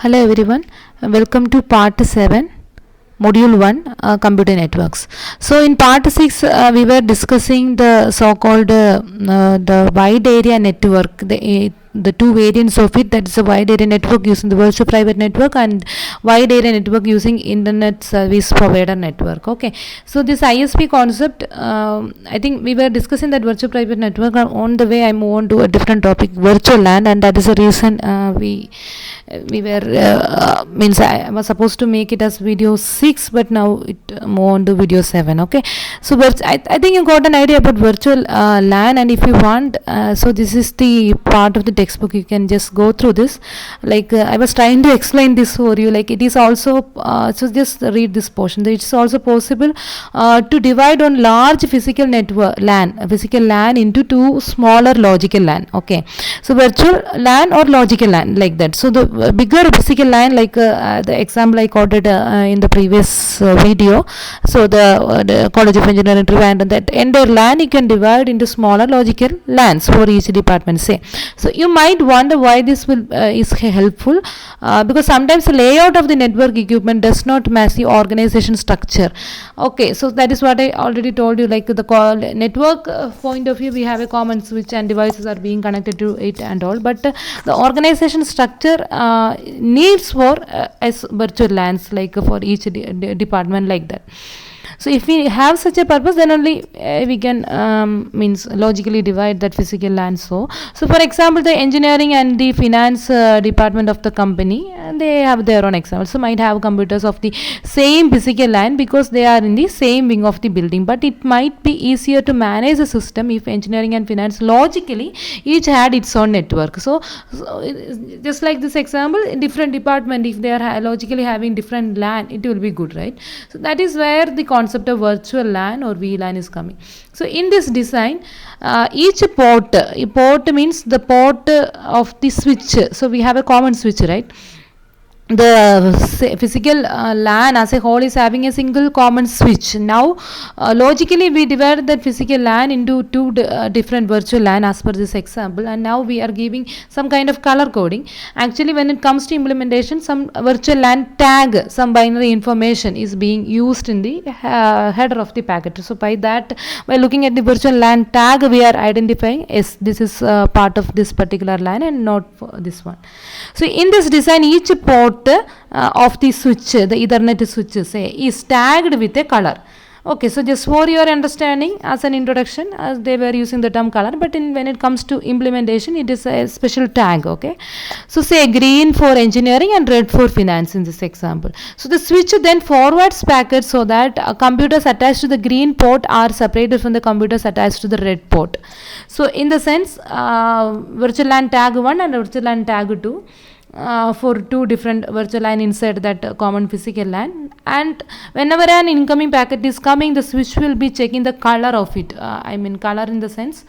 Hello everyone, welcome to part 7, module 1, computer networks. So in part 6 we were discussing the so-called the wide area network, the two variants of it, that is a wide area network using the virtual private network and wide area network using internet service provider network. Okay, so this ISP concept, I think we were discussing that virtual private network. On the way I move on to a different topic, virtual LAN, and that is the reason we were means I was supposed to make it as video 6, but now it move on to video 7. Okay, so I think you got an idea about virtual LAN, and if you want, so this is the part of the textbook, you can just go through this. Like I was trying to explain this for you, like it is also so just read this portion. It's also possible to divide on large physical physical LAN into two smaller logical LAN. Okay, so virtual LAN or logical LAN, like that. So the bigger physical LAN, like the example I quoted in the previous video, so the College of Engineering Trivandrum, that entire LAN you can divide into smaller logical LANs for each department, say. So you might wonder why this is helpful, because sometimes the layout of the network equipment does not match the organization structure. Okay, so that is what I already told you, like the network point of view, we have a common switch and devices are being connected to it and all, but the organization structure needs for as virtual LANs, like for each department, like that. So if we have such a purpose, then only we can means logically divide that physical LAN. So for example, the engineering and the finance department of the company, they have their own examples. So might have computers of the same physical LAN because they are in the same wing of the building. But it might be easier to manage the system if engineering and finance logically each had its own network. So just like this example, different department, if they are logically having different LAN, it will be good, right? So that is where the concept of virtual LAN or VLAN is coming. So in this design, each port means the port of the switch. So we have a common switch, right? The physical LAN as a whole is having a single common switch. Now logically we divide that physical LAN into two different virtual LAN as per this example, and now we are giving some kind of color coding. Actually, when it comes to implementation, some virtual LAN tag, some binary information is being used in the header of the packet. So by looking at the virtual LAN tag, we are identifying, yes, this is part of this particular LAN and not for this one. So in this design, each port of the switch, the Ethernet switch, say, is tagged with a color. Okay, so just for your understanding, as an introduction, as they were using the term color, but when it comes to implementation, it is a special tag. Okay, so say green for engineering and red for finance in this example. So the switch then forwards packets so that computers attached to the green port are separated from the computers attached to the red port. So in the sense, virtual LAN tag 1 and virtual LAN tag 2, for two different virtual LAN inside that common physical LAN, and whenever an incoming packet is coming, the switch will be checking the color of it. I mean color in the sense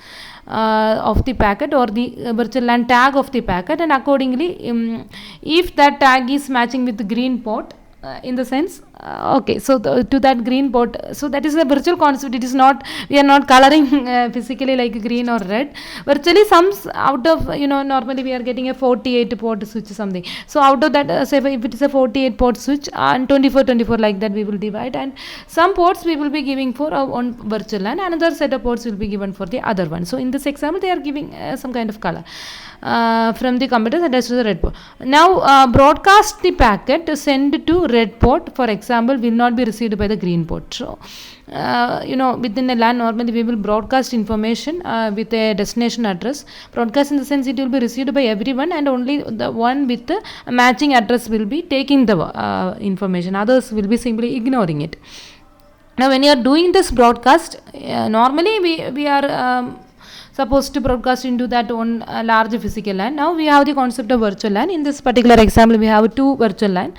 of the packet, or the virtual LAN tag of the packet, and accordingly if that tag is matching with the green port, in the sense okay, so to that green port, so that is a virtual concept. It is not, we are not coloring physically like green or red. Virtually some out of, normally we are getting a 48 port switch something. So out of that, say if it is a 48 port switch and 24 like that, we will divide, and some ports we will be giving for on virtual LAN, another set of ports will be given for the other one. So in this example, they are giving some kind of color from the computers attached to the red port. Now broadcast the packet to send to red port, for example, will not be received by the green port. So within a LAN, normally we will broadcast information with a destination address. Broadcast in the sense it will be received by everyone, and only the one with the matching address will be taking the information. Others will be simply ignoring it. Now when you are doing this broadcast, normally we are supposed to broadcast into that one large physical LAN. Now we have the concept of virtual LAN. In this particular example, we have two virtual LAN.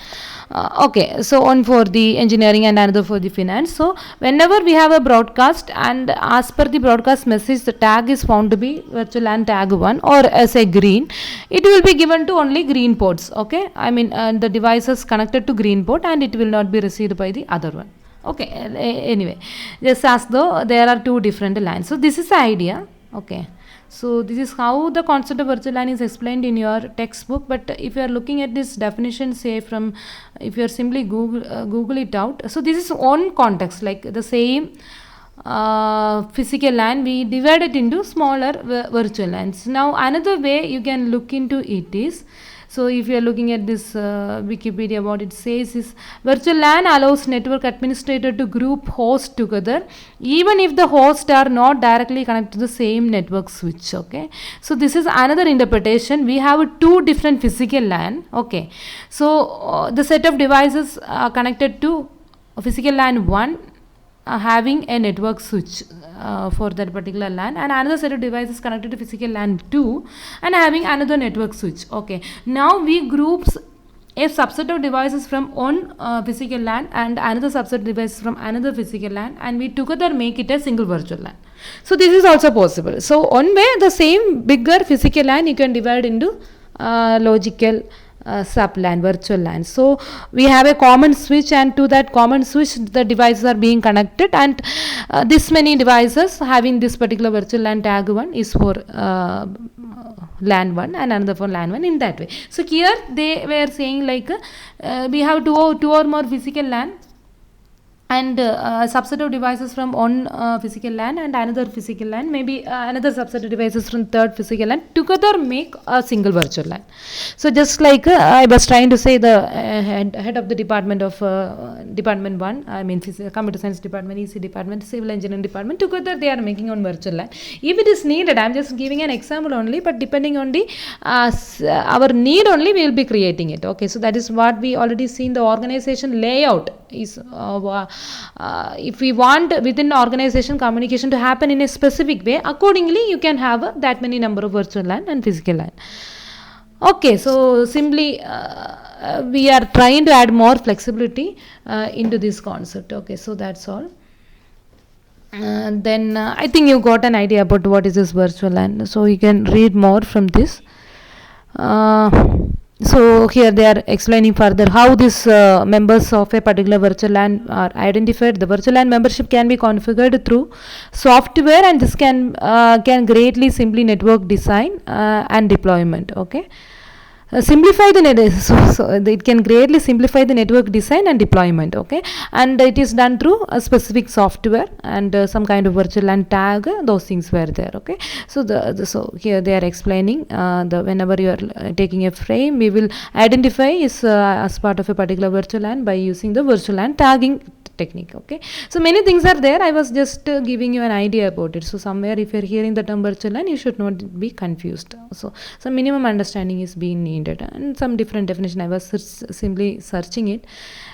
Okay, so one for the engineering and another for the finance. So whenever we have a broadcast, and as per the broadcast message, the tag is found to be virtual LAN tag 1 or as a green, it will be given to only green ports. Okay, I mean the devices connected to green port, and it will not be received by the other one. Okay, anyway, just as though there are two different LANs. So this is the idea. Okay, So this is how the concept of virtual LAN is explained in your textbook. But if you are looking at this definition, say from, if you are simply Google it out. So this is one context, like the same physical LAN, we divide it into smaller virtual LANs. Now another way you can look into it is, so if you are looking at this Wikipedia, what it says is, virtual LAN allows network administrator to group hosts together even if the hosts are not directly connected to the same network switch. Okay, so this is another interpretation. We have two different physical LAN. Okay, so the set of devices connected to physical LAN 1 having a network switch for that particular LAN, and another set of devices connected to physical LAN 2 and having another network switch. Okay, now we groups a subset of devices from one physical LAN and another subset of devices from another physical LAN, and we together make it a single virtual LAN. So this is also possible. So one way, the same bigger physical LAN you can divide into logical sub LAN, virtual LAN. So we have a common switch, and to that common switch the devices are being connected, and this many devices having this particular virtual LAN tag 1 is for LAN 1 and another for LAN 1, in that way. So here they were saying like we have two or more physical LAN and a subset of devices from one physical LAN and another physical LAN, maybe another subset of devices from third physical LAN, together make a single virtual LAN. So just like I was trying to say, the head of the department of department 1, I mean computer science department, EC department, civil engineering department, together they are making one virtual LAN. If it is needed, I am just giving an example only, but depending on the our need only, we will be creating it. Okay, so that is what we already seen. The organization layout is if we want within organization communication to happen in a specific way, accordingly you can have that many number of virtual LAN and physical LAN. Okay, so simply we are trying to add more flexibility into this concept. Okay, so that's all. Then I think you got an idea about what is this virtual LAN, so you can read more from this. So here they are explaining further how these members of a particular virtual LAN are identified. The virtual LAN membership can be configured through software, and this can greatly simplify network design and deployment. Okay. Simplify the network, so it can greatly simplify the network design and deployment. Okay, and it is done through a specific software and some kind of virtual LAN tag. Those things were there. Okay, so so here they are explaining whenever you are taking a frame, we will identify is as part of a particular virtual LAN by using the virtual LAN tagging technique. Okay, so many things are there. I was just giving you an idea about it. So somewhere if you are hearing the term virtual LAN, you should not be confused. So some minimum understanding is being needed, and some different definition. I was simply searching it,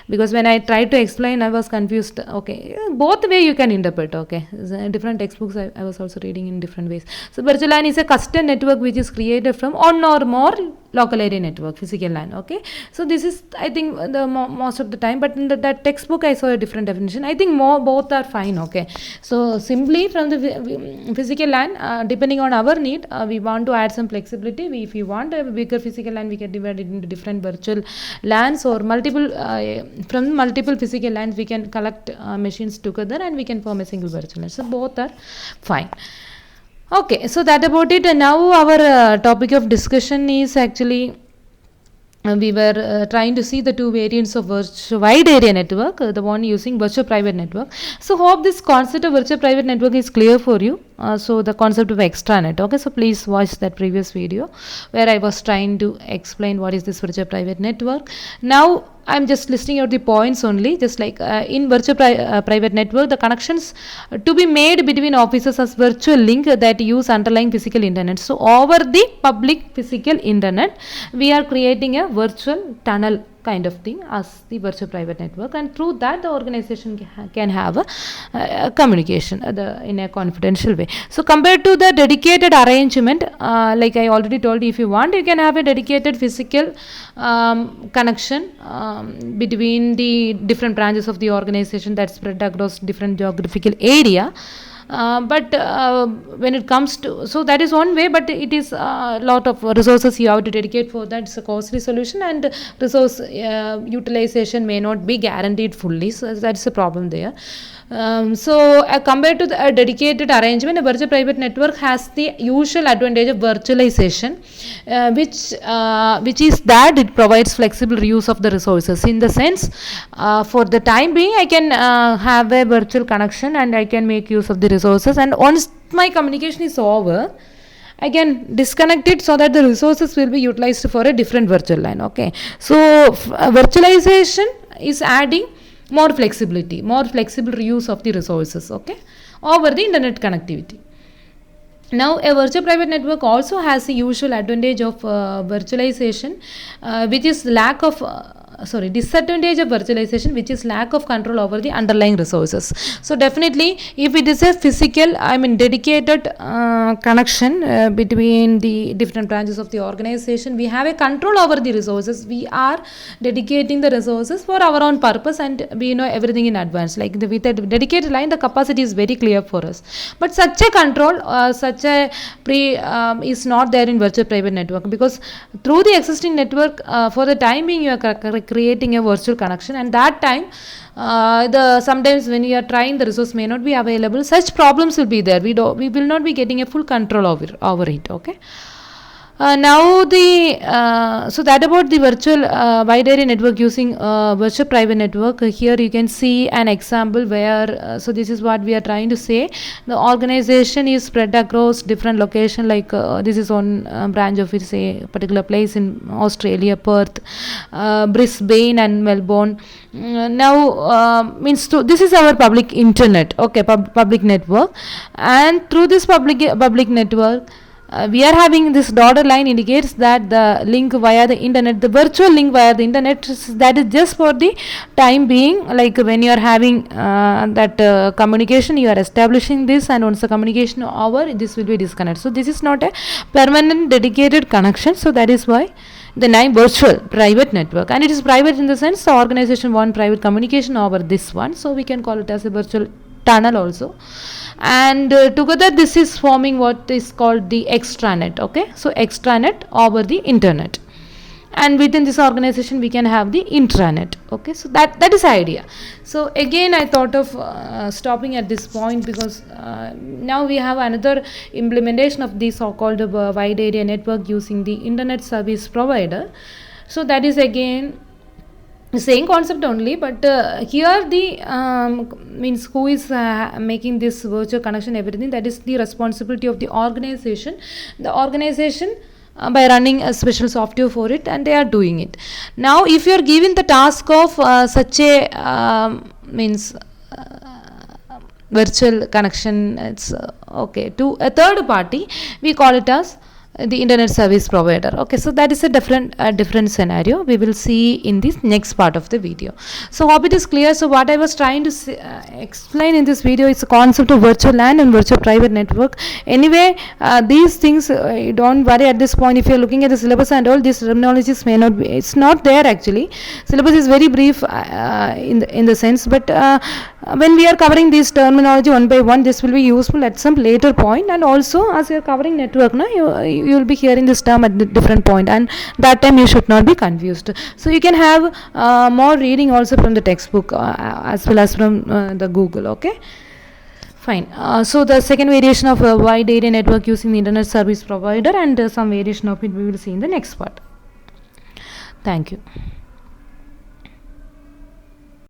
because when I tried to explain, I was confused. Okay, both way you can interpret. Okay, different textbooks I was also reading in different ways. So virtual LAN is a custom network which is created from one or more local area network, physical LAN. Okay, so this is, I think, the most of the time, but in that textbook I saw a different definition. I think both are fine. Okay, so simply from the physical LAN, depending on our need, we want to add some flexibility. If we want a bigger physical LAN, we can divide it into different virtual LANs, or multiple from multiple physical LANs we can collect machines together and we can form a single virtual LAN. So both are fine. Okay, so that about it. And now our topic of discussion is actually we were trying to see the two variants of wide area network, the one using virtual private network. So hope this concept of virtual private network is clear for you. So the concept of extranet. Okay, so please watch that previous video where I was trying to explain what is this virtual private network. Now I'm just listing out the points only, just like in virtual private network, the connections to be made between offices as virtual link that use underlying physical internet. So over the public physical internet, we are creating a virtual tunnel kind of thing as the virtual private network, and through that the organization can have a communication in a confidential way. So compared to the dedicated arrangement, like I already told you, if you want, you can have a dedicated physical connection between the different branches of the organization that spread across different geographical area. But when it comes to, so that is one way, but it is a lot of resources you have to dedicate for that. It's a costly solution, and resource utilization may not be guaranteed fully, so that's a problem there. Compared to a dedicated arrangement, a virtual private network has the usual advantage of virtualization, which is that it provides flexible reuse of the resources. In the sense, for the time being, I can have a virtual connection and I can make use of the resources. And once my communication is over, I can disconnect it so that the resources will be utilized for a different virtual line. Okay, so virtualization is adding more flexibility, more flexible reuse of the resources, okay, over the internet connectivity. Now, a virtual private network also has the usual advantage of virtualization, which is disadvantage of virtualization, which is lack of control over the underlying resources. So definitely, if it is a physical, dedicated connection between the different branches of the organization, we have a control over the resources. We are dedicating the resources for our own purpose, and we know everything in advance. Like with a dedicated line, the capacity is very clear for us. But such a control, such a is not there in virtual private network, because through the existing network, for the time being, you are creating a virtual connection, and that time sometimes when you are trying, the resource may not be available. Such problems will be there. We will not be getting a full control over it. Okay. So that about the virtual wide area network using virtual private network. Here you can see an example where, so this is what we are trying to say. The organization is spread across different locations, like this is one branch of it, say particular place in Australia, Perth, Brisbane and Melbourne. This is our public internet, okay, public network, and through this public network, we are having this dotted line indicates that the link via the internet, the virtual link via the internet, that is just for the time being. Like when you are having that communication, you are establishing this, and once the communication over, this will be disconnected. So this is not a permanent dedicated connection. So that is why the name virtual private network, and it is private in the sense the organization want private communication over this one. So we can call it as a virtual tunnel also. And together this is forming what is called the extranet. Okay, so extranet over the internet, and within this organization we can have the intranet. Okay, so that is the idea. So again, I thought of stopping at this point, because now we have another implementation of the so-called wide area network using the internet service provider. So that is again same concept only, but here the means who is making this virtual connection, everything, that is the responsibility of the organization. The organization by running a special software for it, and they are doing it. Now if you are given the task of such a virtual connection, it's okay, to a third party, we call it as the internet service provider. Okay, so that is a different scenario. We will see in this next part of the video. So hope it is clear. So what I was trying to explain in this video is the concept of virtual LAN and virtual private network. Anyway, these things, don't worry at this point. If you are looking at the syllabus and all, these terminologies may not be, it's not there actually. Syllabus is very brief in the sense, but when we are covering this terminology one by one, this will be useful at some later point. And also, as you are covering network, you will be hearing this term at the different point, and that time you should not be confused. So you can have more reading also from the textbook as well as from the Google. Okay, fine. So the second variation of a wide area network using the internet service provider, and some variation of it we will see in the next part. Thank you.